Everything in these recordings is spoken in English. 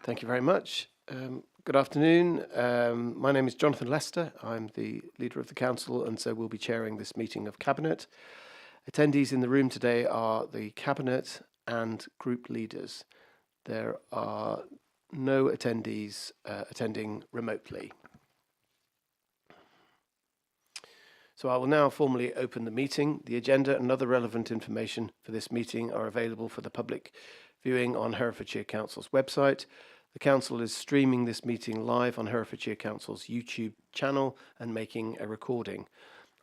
Thank you very much. Good afternoon. My name is Jonathan Lester. I'm the leader of the council, and so we'll be chairing this meeting of Cabinet. Attendees in the room today are the Cabinet and group leaders. There are no attendees attending remotely. So I will now formally open the meeting. The agenda and other relevant information for this meeting are available for the public viewing on Herefordshire Council's website. The Council is streaming this meeting live on Herefordshire Council's YouTube channel and making a recording.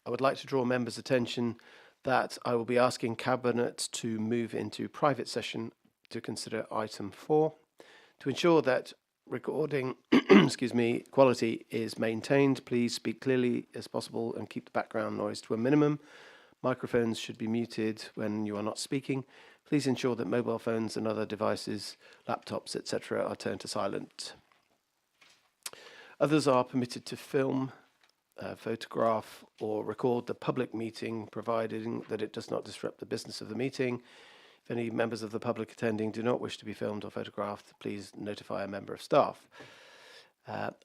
I would like to draw members' attention that I will be asking Cabinet to move into private session to consider item 4. To ensure that recording quality is maintained, please speak clearly as possible and keep the background noise to a minimum. Microphones should be muted when you are not speaking. Please ensure that mobile phones and other devices, laptops, etc. are turned to silent. Others are permitted to film, photograph or record the public meeting, providing that it does not disrupt the business of the meeting. If any members of the public attending do not wish to be filmed or photographed, please notify a member of staff.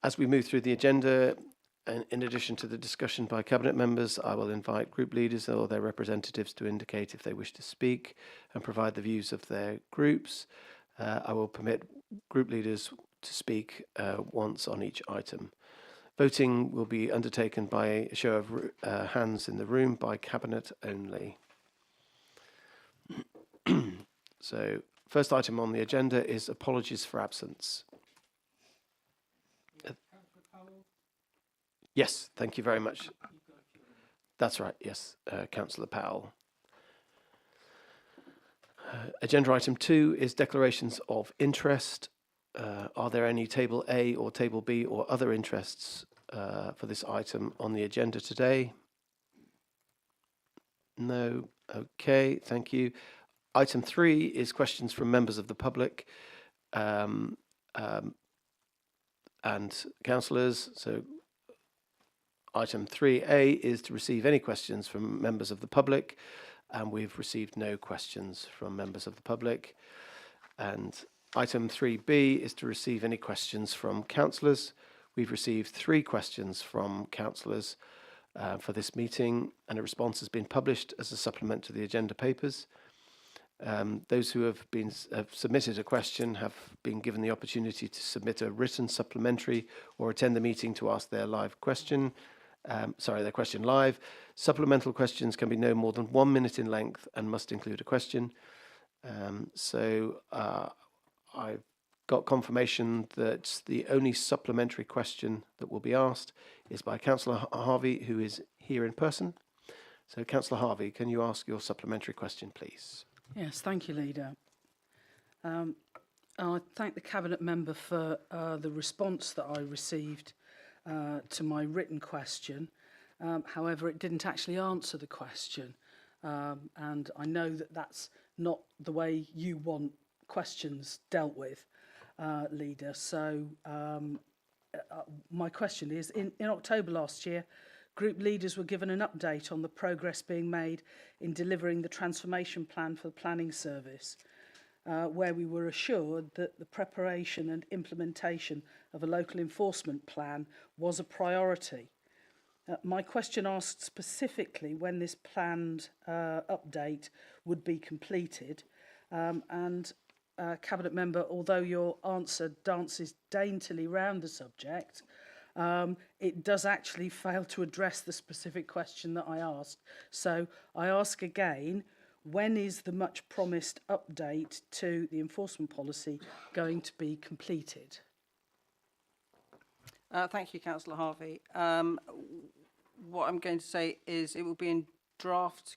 As we move through the agenda, and in addition to the discussion by Cabinet members, I will invite group leaders or their representatives to indicate if they wish to speak and provide the views of their groups. I will permit group leaders to speak once on each item. Voting will be undertaken by a show of hands in the room by Cabinet only. So, first item on the agenda is apologies for absence. Yes, thank you very much. That's right, yes, Councillor Powell. Agenda item 2 is declarations of interest. Are there any table A or table B or other interests for this item on the agenda today? No. Okay, thank you. Item 3 is questions from members of the public and councillors. So item 3A is to receive any questions from members of the public, and we've received no questions from members of the public. And item 3B is to receive any questions from councillors. We've received 3 questions from councillors for this meeting, and a response has been published as a supplement to the agenda papers. Those who have submitted a question have been given the opportunity to submit a written supplementary or attend the meeting to ask their question live. Supplemental questions can be no more than 1 minute in length and must include a question. I've got confirmation that the only supplementary question that will be asked is by Councillor Harvey, who is here in person. So, Councillor Harvey, can you ask your supplementary question, please? Yes, thank you, Leader. I thank the Cabinet member for the response that I received to my written question. However, it didn't actually answer the question. And I know that that's not the way you want questions dealt with, Leader. So my question is, in October last year, group leaders were given an update on the progress being made in delivering the transformation plan for the planning service, where we were assured that the preparation and implementation of a local enforcement plan was a priority. My question asked specifically when this planned update would be completed, and Cabinet member, although your answer dances daintily round the subject, it does actually fail to address the specific question that I asked. So I ask again, when is the much promised update to the enforcement policy going to be completed? Thank you, Councillor Harvey. What I'm going to say is it will be in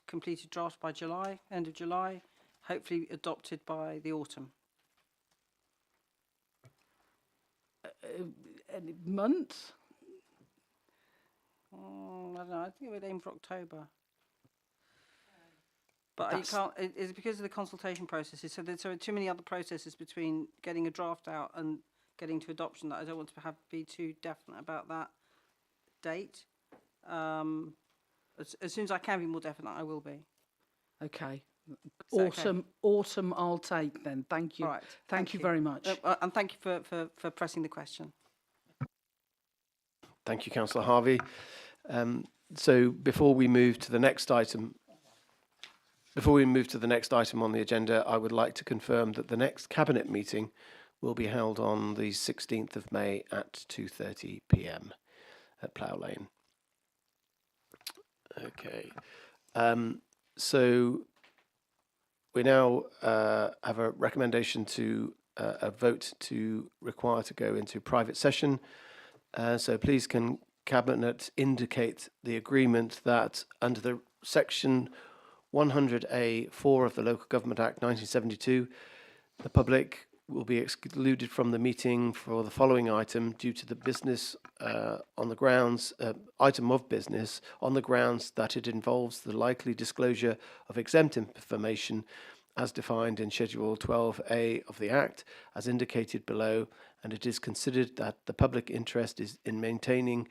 completed draft by July, end of July, hopefully adopted by the autumn. Any month? I don't know. I think we'd aim for October. But you can't. It's because of the consultation processes. So there are too many other processes between getting a draft out and getting to adoption that I don't want to be too definite about that date. As soon as I can be more definite, I will be. Okay. that Autumn I'll take then. Thank you. All right. Thank you very much. And thank you for pressing the question. Thank you, Councillor Harvey. So before we move to the next item on the agenda, I would like to confirm that the next Cabinet meeting will be held on the 16th of May at 2:30 p.m. at Plough Lane. Okay. So we now have a recommendation to a vote to require to go into private session. So please can Cabinet indicate the agreement that under the Section 100A(4) of the Local Government Act 1972, the public will be excluded from the meeting for the following item due to the business on the grounds, item of business on the grounds that it involves the likely disclosure of exempt information as defined in Schedule 12A of the Act, as indicated below, and it is considered that the public interest in maintaining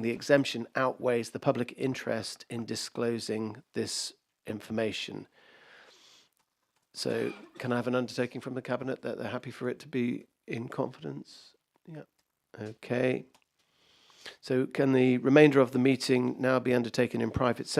the exemption outweighs the public interest in disclosing this information. So can I have an undertaking from the Cabinet that they're happy for it to be in confidence? Yeah. Okay. So can the remainder of the meeting now be undertaken in private session?